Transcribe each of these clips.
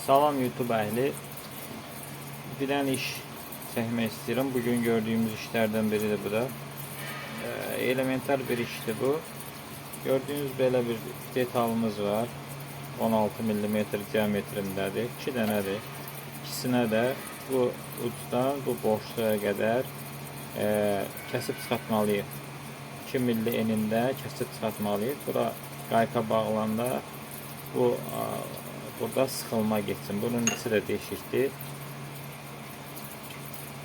Salam YouTube əhli. Bir dənə iş çəkmək istəyirəm. Bugün gördüyümüz işlərdən biridir bu da. Elementar bir işdir bu. Gördüyünüz belə bir detalımız var. 16 mm diametrindədir. 2 dənədir. İkisinə də bu ucdan bu boşluğa qədər kəsib çıxartmalıyıq. 2 mm enində kəsib çıxartmalıyıq. Bura qayka bağlanda bu burada sıxılma geçsin. Bunun içi də değişikdir.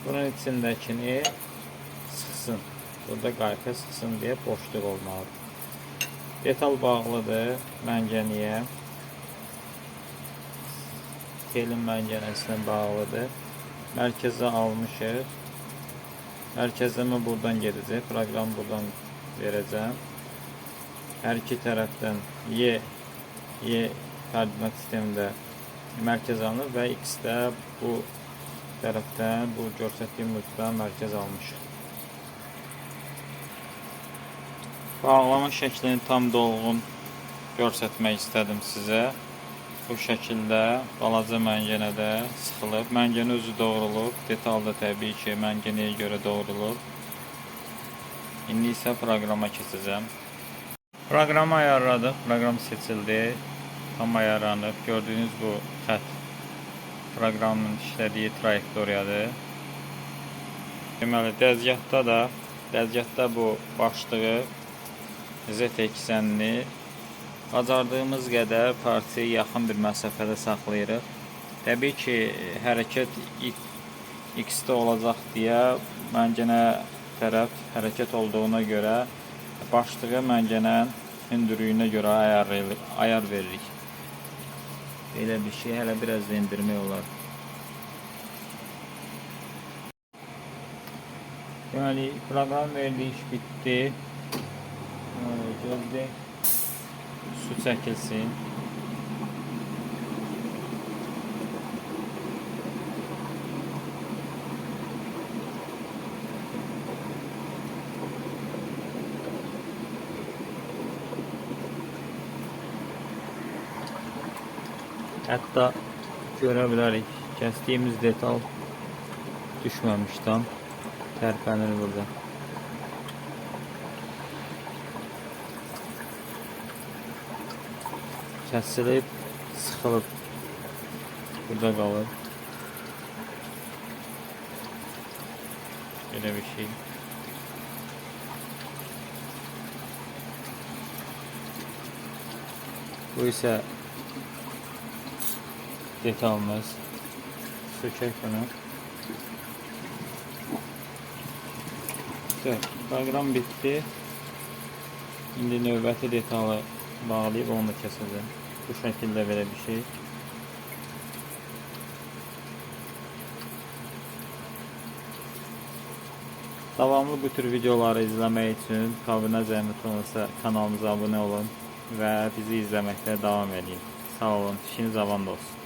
Bunun içindəkini sıxsın. Burada qayka sıxsın deyə boşluq olmalıdır. Detal bağlıdır məngəniyə. Telin məngənəsinə bağlıdır. Mərkəzə almışıq. Mərkəzləmə buradan gedəcək. Proqram buradan verəcəm. Hər iki tərəfdən Y koordinat sistemində mərkəz alınır və X də bu tərəfdən, bu göstərdiyim ucdan mərkəz almışıq. Bağlama şəklini tam dolğun göstərmək istədim sizə. Bu şəkildə balaca məngənədə sıxılıb. Məngənə özü doğrulub. Detal da təbii ki, məngənəyə görə doğrulub. İndi isə proqrama keçəcəm. Proqramı ayarladıq. Proqram seçildi. Tam ayarlanıb. Gördüyünüz bu xətt proqramın işlədiyi trayektoriyadır. Deməli, dəzgahda bu başlığı Z eksənini bacardığımız qədər parçaya yaxın bir məsafədə saxlayırıq. Təbii ki, hərəkət X-də olacaq deyə məngənə tərəf hərəkət olduğuna görə başlığı məngənənin hündürlüyünə görə ayar veririk. Belə bir şey hələ biraz da indirmək olar. Deməli, proqram verdiyi iş bitdi. Gözləyək. Su çəkilsin. Hətta görə bilərik, kəsdiyimiz detal düşməmiş tam, tərpənir burada. Kəsilib, sıxılıb, burada qalır. Belə bir şey. Bu isə detalımız. Sökək bunu. Proqram bitdi. İndi növbəti detalı bağlayıb onu da kəsəcəm. Bu şəkildə belə bir şey. Davamlı bu tür videoları izləmək üçün kabinə zəhmət olursa kanalımıza abunə olun və bizi izləməkdə davam edin. Sağ olun, işiniz avand olsun.